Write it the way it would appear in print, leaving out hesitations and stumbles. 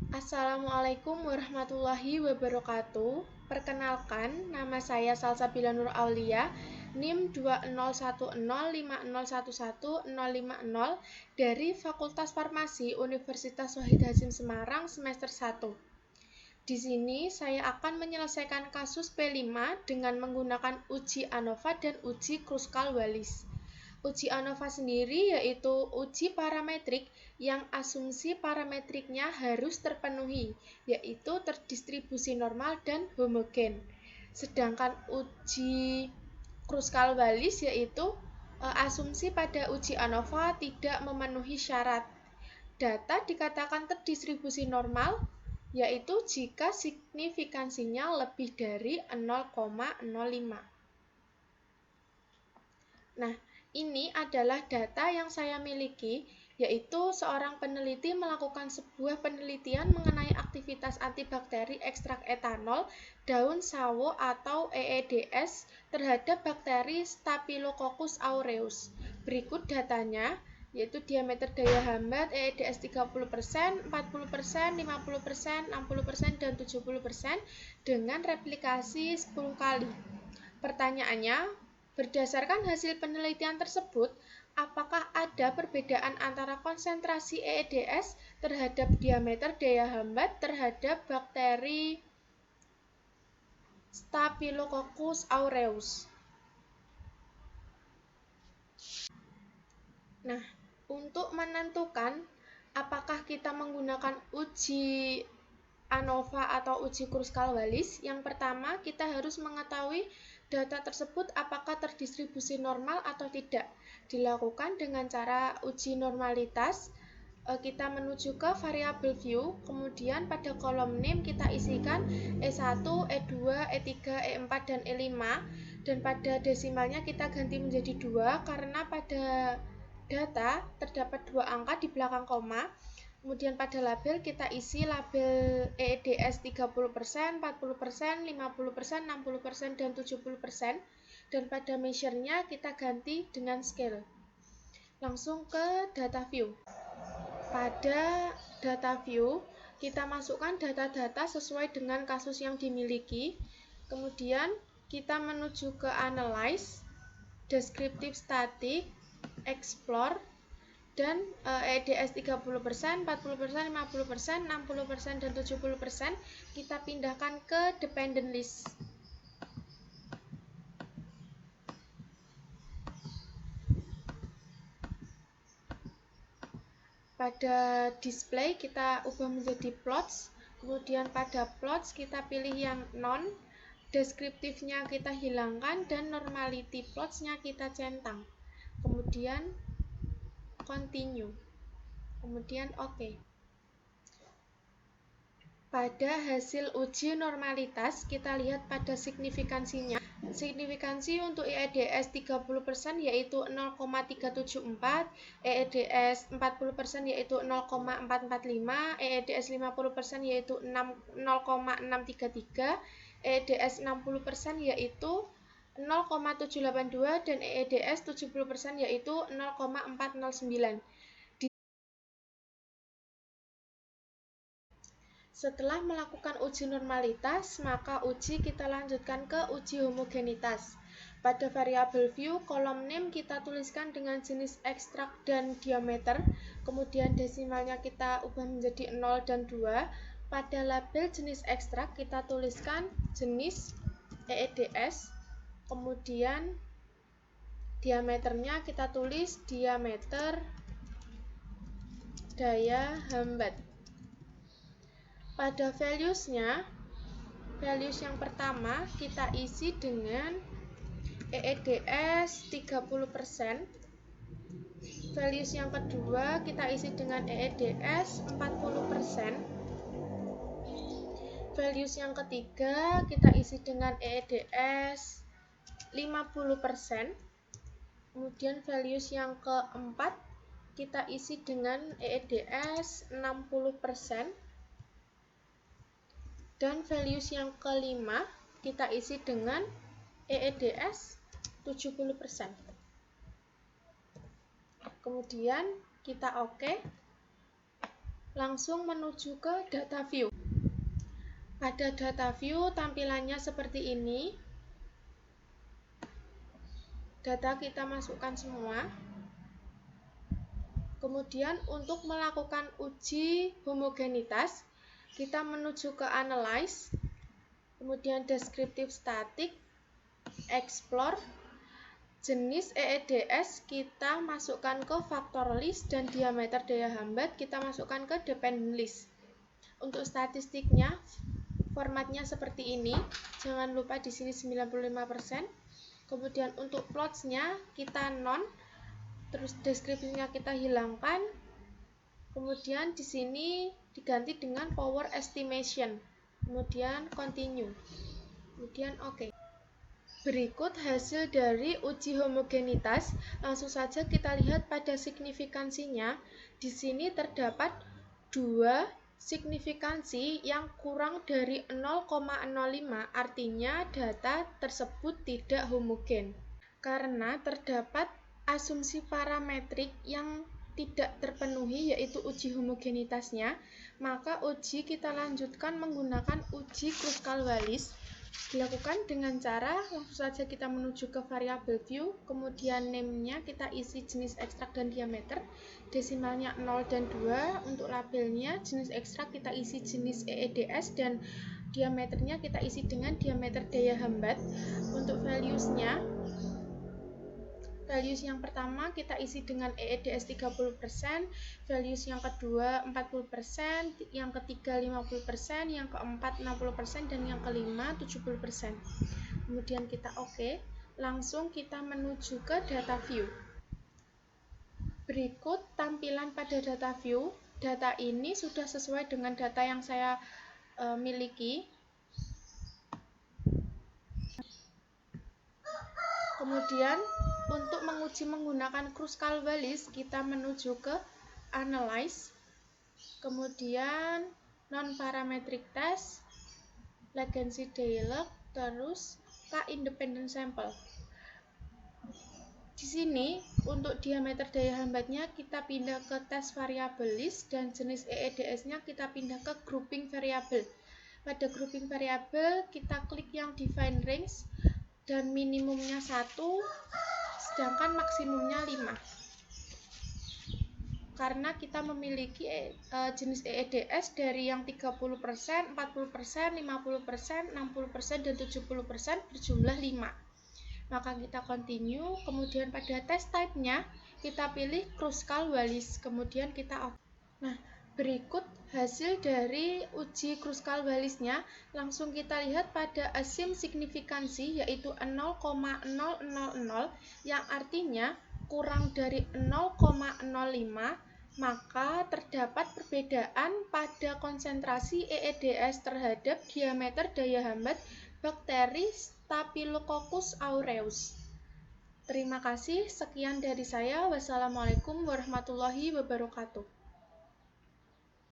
Assalamualaikum warahmatullahi wabarakatuh. Perkenalkan, nama saya Salsabila Nur Aulia, NIM 201050501150 dari Fakultas Farmasi Universitas Wahid Hasyim Semarang semester 1. Di sini saya akan menyelesaikan kasus P5 dengan menggunakan uji ANOVA dan uji Kruskal-Wallis. Uji ANOVA sendiri yaitu uji parametrik yang asumsi parametriknya harus terpenuhi, yaitu terdistribusi normal dan homogen. Sedangkan uji Kruskal-Wallis yaitu asumsi pada uji ANOVA tidak memenuhi syarat. Data dikatakan terdistribusi normal, yaitu jika signifikansinya lebih dari 0,05. Nah, ini adalah data yang saya miliki, yaitu seorang peneliti melakukan sebuah penelitian mengenai aktivitas antibakteri ekstrak etanol daun sawo atau EEDS terhadap bakteri Staphylococcus aureus. Berikut datanya, yaitu diameter daya hambat EEDS 30%, 40%, 50%, 60%, dan 70% dengan replikasi 10 kali. Pertanyaannya, berdasarkan hasil penelitian tersebut, apakah ada perbedaan antara konsentrasi EEDS terhadap diameter daya hambat terhadap bakteri Staphylococcus aureus? Nah, untuk menentukan apakah kita menggunakan uji ANOVA atau uji Kruskal-Wallis, yang pertama kita harus mengetahui data tersebut apakah terdistribusi normal atau tidak. Dilakukan dengan cara uji normalitas. Kita menuju ke variabel view, kemudian pada kolom name kita isikan E1, E2, E3, E4, dan E5, dan pada desimalnya kita ganti menjadi 2 karena pada data terdapat 2 angka di belakang koma. Kemudian pada label kita isi label EEDS 30%, 40%, 50%, 60%, dan 70%. Dan pada measure-nya kita ganti dengan scale. Langsung ke data view. Pada data view, kita masukkan data-data sesuai dengan kasus yang dimiliki. Kemudian kita menuju ke analyze, descriptive static, explore, dan EEDS 30%, 40%, 50%, 60%, dan 70% kita pindahkan ke dependent list. Pada display kita ubah menjadi plots, kemudian pada plots kita pilih yang non, deskriptifnya kita hilangkan, dan normality plotsnya kita centang. Kemudian continue. Kemudian OK. Pada hasil uji normalitas, kita lihat pada signifikansinya. Signifikansi untuk EEDS 30% yaitu 0,374, EEDS 40% yaitu 0,445, EEDS 50% yaitu 0,633, EEDS 60% yaitu 0,782, dan EEDS 70% yaitu 0,409. Setelah melakukan uji normalitas, maka kita lanjutkan ke uji homogenitas. Pada variabel view, kolom name kita tuliskan dengan jenis ekstrak dan diameter, kemudian desimalnya kita ubah menjadi 0 dan 2. Pada label jenis ekstrak kita tuliskan jenis EEDS, kemudian diameternya kita tulis diameter daya hambat. Pada values-nya, values yang pertama kita isi dengan EEDS 30%. Values yang kedua kita isi dengan EEDS 40%. Values yang ketiga kita isi dengan EEDS 50%. Kemudian values yang keempat kita isi dengan EEDS 60%. Dan values yang kelima kita isi dengan EEDS 70%. Kemudian kita OK. langsung menuju ke data view. Pada data view tampilannya seperti ini. Data kita masukkan semua. Kemudian untuk melakukan uji homogenitas, kita menuju ke Analyze, kemudian Descriptive Static, Explore, jenis EEDS kita masukkan ke Factor List, dan diameter daya hambat kita masukkan ke Dependent List. Untuk statistiknya, formatnya seperti ini, jangan lupa di sini 95%. Kemudian untuk plots-nya kita non, terus deskripsinya kita hilangkan. Kemudian di sini diganti dengan power estimation. Kemudian continue. Kemudian oke. Berikut hasil dari uji homogenitas. Langsung saja kita lihat pada signifikansinya. Di sini terdapat 2 signifikansi yang kurang dari 0,05, artinya data tersebut tidak homogen. Karena terdapat asumsi parametrik yang tidak terpenuhi, yaitu uji homogenitasnya, maka uji kita lanjutkan menggunakan uji Kruskal-Wallis. Dilakukan dengan cara langsung saja kita menuju ke variabel view, kemudian name-nya kita isi jenis ekstrak dan diameter, desimalnya 0 dan 2, untuk labelnya jenis ekstrak kita isi jenis EEDS, dan diameternya kita isi dengan diameter daya hambat. Untuk values-nya, values yang pertama kita isi dengan EEDS 30%, values yang kedua 40%, yang ketiga 50%, yang keempat 60%, dan yang kelima 70%. Kemudian kita oke, langsung kita menuju ke data view. Berikut tampilan pada data view. Data ini sudah sesuai dengan data yang saya miliki. Kemudian untuk menguji menggunakan Kruskal-Wallis, kita menuju ke Analyze, kemudian Non-Parametric Test, Latency Dialog, terus K-Independent Sample. Di sini untuk diameter daya hambatnya kita pindah ke Test Variable List, dan jenis EEDS-nya kita pindah ke Grouping Variable. Pada Grouping Variable kita klik yang Define Range, dan minimumnya 1, sedangkan maksimumnya 5. Karena kita memiliki jenis EEDS dari yang 30%, 40%, 50%, 60%, dan 70% berjumlah 5. Maka kita continue, kemudian pada test type-nya kita pilih Kruskal-Wallis, kemudian kita oke. Nah, berikut hasil dari uji Kruskal-Wallis-nya. Langsung kita lihat pada assume signifikansi, yaitu 0,000, yang artinya kurang dari 0,05, maka terdapat perbedaan pada konsentrasi EEDS terhadap diameter daya hambat bakteri Staphylococcus aureus. Terima kasih, sekian dari saya. Wassalamualaikum warahmatullahi wabarakatuh.